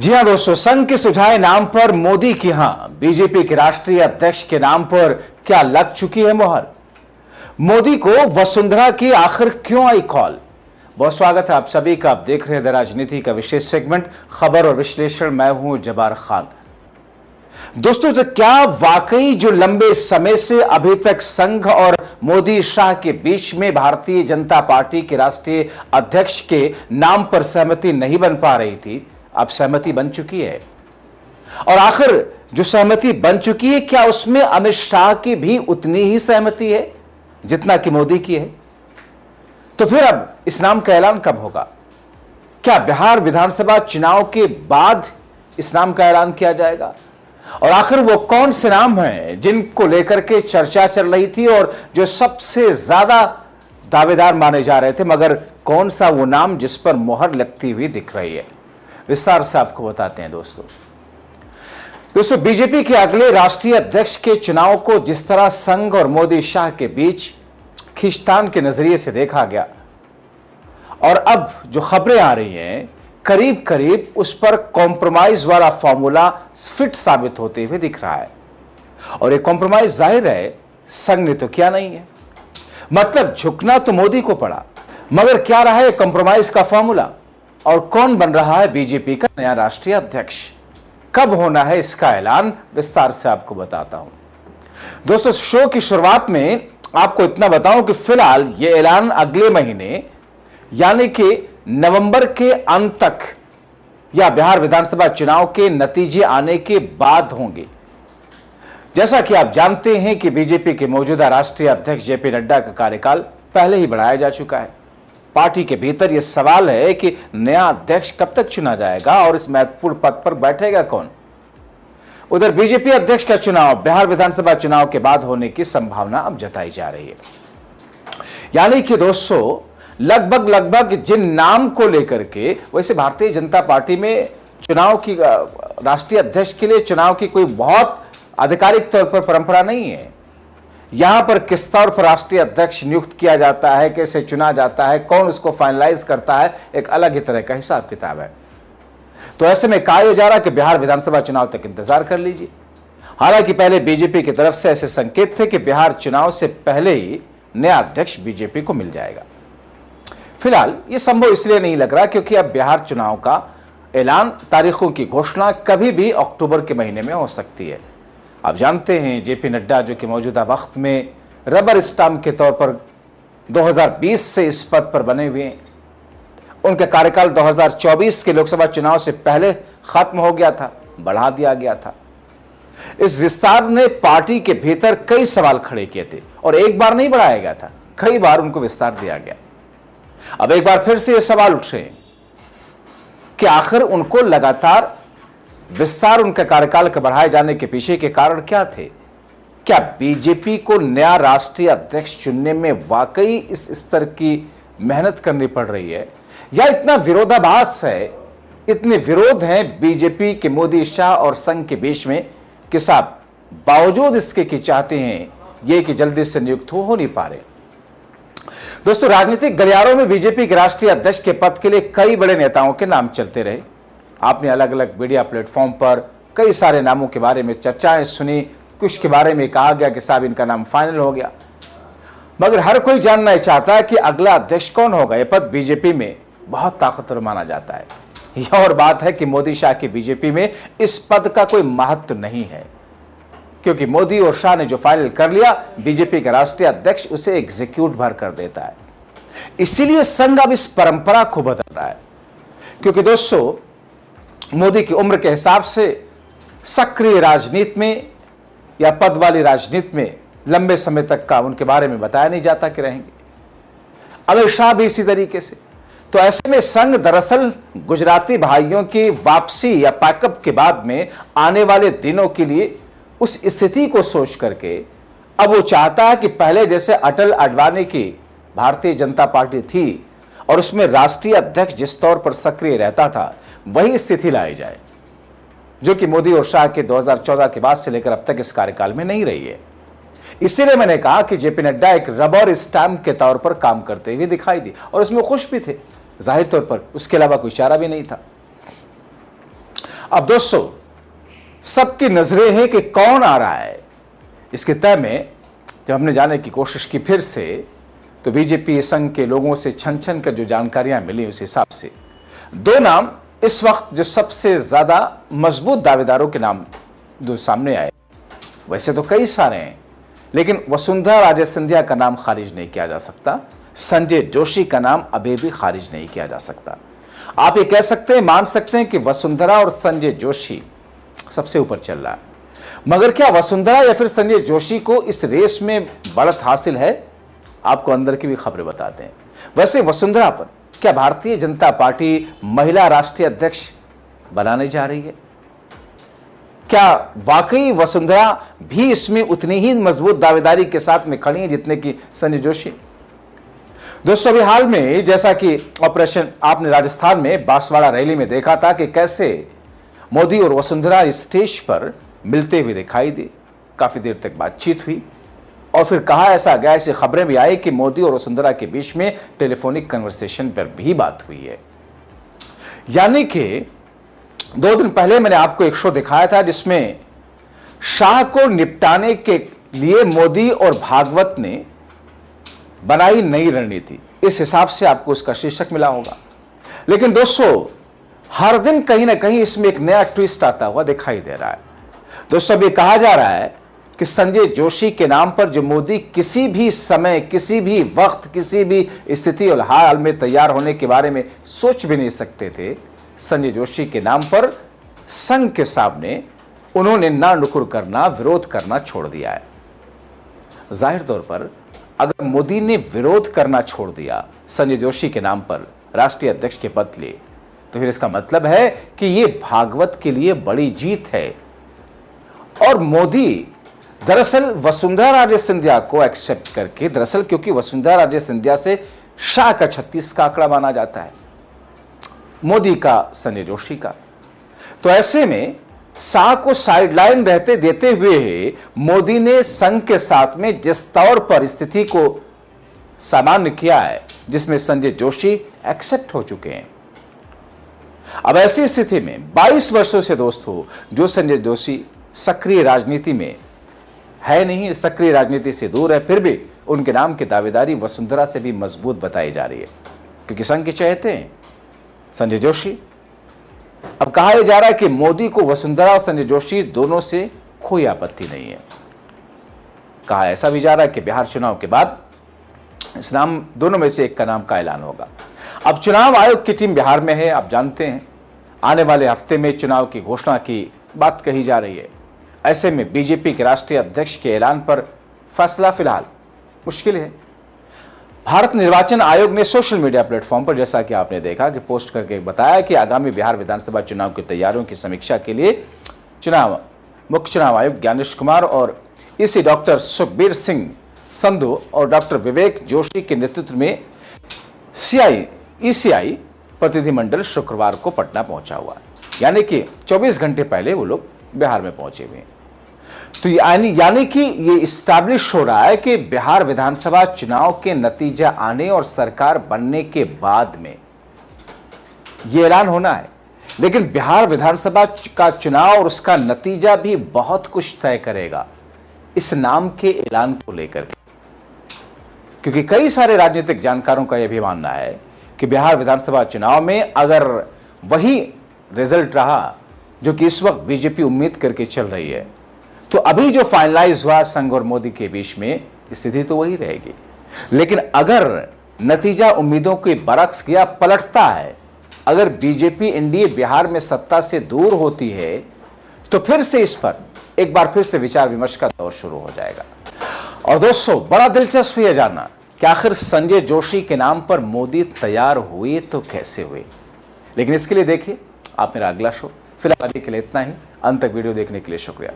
जी हां दोस्तों, संघ के सुझाए नाम पर मोदी की हां बीजेपी के राष्ट्रीय अध्यक्ष के नाम पर क्या लग चुकी है मोहर। मोदी को वसुंधरा की आखिर क्यों आई कॉल। बहुत स्वागत है आप सभी का। आप देख रहे हैं द राजनीति का विशेष सेगमेंट खबर और विश्लेषण। मैं हूं जब्बार खान। दोस्तों, तो क्या वाकई जो लंबे समय से अभी तक संघ और मोदी शाह के बीच में भारतीय जनता पार्टी के राष्ट्रीय अध्यक्ष के नाम पर सहमति नहीं बन पा रही थी, अब सहमति बन चुकी है। और आखिर जो सहमति बन चुकी है, क्या उसमें अमित शाह की भी उतनी ही सहमति है जितना कि मोदी की है? तो फिर अब इस नाम का ऐलान कब होगा? क्या बिहार विधानसभा चुनाव के बाद इस नाम का ऐलान किया जाएगा? और आखिर वो कौन से नाम हैं जिनको लेकर के चर्चा चल रही थी और जो सबसे ज्यादा दावेदार माने जा रहे थे, मगर कौन सा वो नाम जिस पर मोहर लगती हुई दिख रही है? विस्तार से आपको बताते हैं दोस्तों। बीजेपी के अगले राष्ट्रीय अध्यक्ष के चुनाव को जिस तरह संघ और मोदी शाह के बीच खींचतान के नजरिए से देखा गया, और अब जो खबरें आ रही हैं, करीब करीब उस पर कॉम्प्रोमाइज वाला फॉर्मूला फिट साबित होते हुए दिख रहा है। और एक कॉम्प्रोमाइज जाहिर है संघ ने तो किया नहीं है, मतलब झुकना तो मोदी को पड़ा, मगर क्या रहा है कॉम्प्रोमाइज का फॉर्मूला? और कौन बन रहा है बीजेपी का नया राष्ट्रीय अध्यक्ष? कब होना है इसका ऐलान? विस्तार से आपको बताता हूं दोस्तों। शो की शुरुआत में आपको इतना बताऊं कि फिलहाल यह ऐलान अगले महीने यानी कि नवंबर के अंत तक या बिहार विधानसभा चुनाव के नतीजे आने के बाद होंगे। जैसा कि आप जानते हैं कि बीजेपी के मौजूदा राष्ट्रीय अध्यक्ष जेपी नड्डा का कार्यकाल पहले ही बढ़ाया जा चुका है। पार्टी के भीतर यह सवाल है कि नया अध्यक्ष कब तक चुना जाएगा और इस महत्वपूर्ण पद पर बैठेगा कौन। उधर बीजेपी अध्यक्ष का चुनाव बिहार विधानसभा चुनाव के बाद होने की संभावना अब जताई जा रही है। यानी कि दोस्तों, लगभग जिन नाम को लेकर के, वैसे भारतीय जनता पार्टी में चुनाव की राष्ट्रीय अध्यक्ष के लिए चुनाव की कोई बहुत आधिकारिक तौर पर परंपरा नहीं है। यहां पर किस तौर पर राष्ट्रीय अध्यक्ष नियुक्त किया जाता है, कैसे चुना जाता है, कौन उसको फाइनलाइज करता है, एक अलग ही तरह का हिसाब किताब है। तो ऐसे में कहा जा रहा है कि बिहार विधानसभा चुनाव तक इंतजार कर लीजिए। हालांकि पहले बीजेपी की तरफ से ऐसे संकेत थे कि बिहार चुनाव से पहले ही नया अध्यक्ष बीजेपी को मिल जाएगा। फिलहाल यह संभव इसलिए नहीं लग रहा क्योंकि अब बिहार चुनाव का ऐलान, तारीखों की घोषणा कभी भी अक्टूबर के महीने में हो सकती है। आप जानते हैं जेपी नड्डा जो कि मौजूदा वक्त में रबर स्टाम्प के तौर पर 2020 से इस पद पर बने हुए हैं, उनका कार्यकाल 2024 के लोकसभा चुनाव से पहले खत्म हो गया था, बढ़ा दिया गया था। इस विस्तार ने पार्टी के भीतर कई सवाल खड़े किए थे और एक बार नहीं बढ़ाया गया था, कई बार उनको विस्तार दिया गया। अब एक बार फिर से ये सवाल उठ रहे हैं कि आखिर उनको लगातार विस्तार, उनके कार्यकाल के बढ़ाए जाने के पीछे के कारण क्या थे? क्या बीजेपी को नया राष्ट्रीय अध्यक्ष चुनने में वाकई इस स्तर की मेहनत करनी पड़ रही है, या इतना विरोधाभास है, इतने विरोध हैं बीजेपी के मोदी शाह और संघ के बीच में कि साहब बावजूद इसके कि चाहते हैं ये कि जल्दी से नियुक्त हो नहीं पा रहे। दोस्तों, राजनीतिक गलियारों में बीजेपी के राष्ट्रीय अध्यक्ष के पद के लिए कई बड़े नेताओं के नाम चलते रहे। आपने अलग अलग मीडिया प्लेटफॉर्म पर कई सारे नामों के बारे में चर्चाएं सुनी, कुछ के बारे में कहा गया कि साहब इनका नाम फाइनल हो गया, मगर हर कोई जानना चाहता है कि अगला अध्यक्ष कौन होगा। यह पद बीजेपी में बहुत ताकतवर माना जाता है। यह और बात है कि मोदी शाह की बीजेपी में इस पद का कोई महत्व नहीं है, क्योंकि मोदी और शाह ने जो फाइनल कर लिया, बीजेपी का राष्ट्रीय अध्यक्ष उसे एग्जीक्यूट भर कर देता है। इसीलिए संघ अब इस परंपरा को बदल रहा है, क्योंकि दोस्तों मोदी की उम्र के हिसाब से सक्रिय राजनीति में या पद वाली राजनीति में लंबे समय तक का उनके बारे में बताया नहीं जाता कि रहेंगे। अमित शाह भी इसी तरीके से। तो ऐसे में संघ दरअसल गुजराती भाइयों की वापसी या पैकअप के बाद में आने वाले दिनों के लिए उस स्थिति को सोच करके अब वो चाहता है कि पहले जैसे अटल आडवाणी की भारतीय जनता पार्टी थी और उसमें राष्ट्रीय अध्यक्ष जिस तौर पर सक्रिय रहता था, वही स्थिति लाई जाए, जो कि मोदी और शाह के 2014 के बाद से लेकर अब तक इस कार्यकाल में नहीं रही है। इसीलिए मैंने कहा कि जेपी नड्डा एक रबर स्टैम्प के तौर पर काम करते हुए दिखाई दी और उसमें खुश भी थे, जाहिर तौर पर उसके अलावा कोई चारा भी नहीं था। अब दोस्तों, सबकी नजरें हैं कि कौन आ रहा है। इसके तय में जब हमने जानने की कोशिश की फिर से, तो बीजेपी संघ के लोगों से छन छन कर जो जानकारियां मिली उस हिसाब से दो नाम इस वक्त जो सबसे ज्यादा मजबूत दावेदारों के नाम जो सामने आए, वैसे तो कई सारे हैं, लेकिन वसुंधरा राजे सिंधिया का नाम खारिज नहीं किया जा सकता। संजय जोशी का नाम अभी भी खारिज नहीं किया जा सकता। आप ये कह सकते हैं, मान सकते हैं कि वसुंधरा और संजय जोशी सबसे ऊपर चल रहा है, मगर क्या वसुंधरा या फिर संजय जोशी को इस रेस में बढ़त हासिल है? आपको अंदर की भी खबरें बताते हैं। वैसे वसुंधरा पर क्या भारतीय जनता पार्टी महिला राष्ट्रीय अध्यक्ष बनाने जा रही है? क्या वाकई वसुंधरा भी इसमें उतनी ही मजबूत दावेदारी के साथ में खड़ी है जितने की संजय जोशी? दोस्तों, अभी हाल में जैसा कि ऑपरेशन आपने राजस्थान में बांसवाड़ा रैली में देखा था कि कैसे मोदी और वसुंधरा स्टेज पर मिलते हुए दिखाई दी, काफी देर तक बातचीत हुई और फिर कहा ऐसा गया, ऐसी खबरें भी आई कि मोदी और वसुंधरा के बीच में टेलीफोनिक कन्वर्सेशन पर भी बात हुई है। यानी कि 2 दिन पहले मैंने आपको एक शो दिखाया था जिसमें शाह को निपटाने के लिए मोदी और भागवत ने बनाई नई रणनीति, इस हिसाब से आपको उसका शीर्षक मिला होगा। लेकिन दोस्तों, हर दिन कहीं ना कहीं इसमें एक नया ट्विस्ट आता हुआ दिखाई दे रहा है। दोस्तों, अब ये कहा जा रहा है कि संजय जोशी के नाम पर जो मोदी किसी भी समय, किसी भी वक्त, किसी भी स्थिति और हाल में तैयार होने के बारे में सोच भी नहीं सकते थे, संजय जोशी के नाम पर संघ के सामने उन्होंने ना नुकुर करना, विरोध करना छोड़ दिया है। जाहिर तौर पर अगर मोदी ने विरोध करना छोड़ दिया संजय जोशी के नाम पर राष्ट्रीय अध्यक्ष के पद लिए, तो फिर इसका मतलब है कि यह भागवत के लिए बड़ी जीत है। और मोदी दरअसल वसुंधरा राजे सिंधिया को एक्सेप्ट करके, दरअसल क्योंकि वसुंधरा राजे सिंधिया से शाह का 36 का आंकड़ा माना जाता है, मोदी का संजय जोशी का, तो ऐसे में शाह को साइडलाइन रहते देते हुए मोदी ने संघ के साथ में जिस तौर पर स्थिति को सामान्य किया है, जिसमें संजय जोशी एक्सेप्ट हो चुके हैं। अब ऐसी स्थिति में 22 वर्षों से दोस्तों जो संजय जोशी सक्रिय राजनीति में है नहीं, सक्रिय राजनीति से दूर है, फिर भी उनके नाम की दावेदारी वसुंधरा से भी मजबूत बताई जा रही है, क्योंकि संघ के चहेते हैं संजय जोशी। अब कहा यह जा रहा है कि मोदी को वसुंधरा और संजय जोशी दोनों से कोई आपत्ति नहीं है। कहा ऐसा भी जा रहा है कि बिहार चुनाव के बाद इस नाम दोनों में से एक का नाम का ऐलान होगा। अब चुनाव आयोग की टीम बिहार में है, आप जानते हैं आने वाले हफ्ते में चुनाव की घोषणा की बात कही जा रही है। ऐसे में बीजेपी के राष्ट्रीय अध्यक्ष के ऐलान पर फैसला फिलहाल मुश्किल है। भारत निर्वाचन आयोग ने सोशल मीडिया प्लेटफॉर्म पर, जैसा कि आपने देखा, कि पोस्ट करके बताया कि आगामी बिहार विधानसभा चुनाव की तैयारियों की समीक्षा के लिए मुख्य चुनाव आयुक्त ज्ञानेश कुमार और ईसी डॉक्टर सुखबीर सिंह संधू और डॉक्टर विवेक जोशी के नेतृत्व में ईसीआई प्रतिनिधिमंडल शुक्रवार को पटना पहुंचा हुआ है। यानी कि 24 घंटे पहले वो लोग बिहार में पहुंचे हुए हैं। तो यानी कि ये इस्टेब्लिश हो रहा है कि बिहार विधानसभा चुनाव के नतीजा आने और सरकार बनने के बाद में ये ऐलान होना है। लेकिन बिहार विधानसभा का चुनाव और उसका नतीजा भी बहुत कुछ तय करेगा इस नाम के ऐलान को लेकर, क्योंकि कई सारे राजनीतिक जानकारों का यह भी मानना है कि बिहार विधानसभा चुनाव में अगर वही रिजल्ट रहा जो कि इस वक्त बीजेपी उम्मीद करके चल रही है, तो अभी जो फाइनलाइज हुआ संघ और मोदी के बीच में स्थिति तो वही रहेगी। लेकिन अगर नतीजा उम्मीदों के बरक्स गया, पलटता है, अगर बीजेपी एनडीए बिहार में सत्ता से दूर होती है, तो फिर से इस पर एक बार फिर से विचार विमर्श का दौर शुरू हो जाएगा। और दोस्तों, बड़ा दिलचस्प है जानना कि आखिर संजय जोशी के नाम पर मोदी तैयार हुए तो कैसे हुए। लेकिन इसके लिए देखिए आप मेरा अगला शो। फिलहाल अभी के लिए इतना ही। अंत तक वीडियो देखने के लिए शुक्रिया।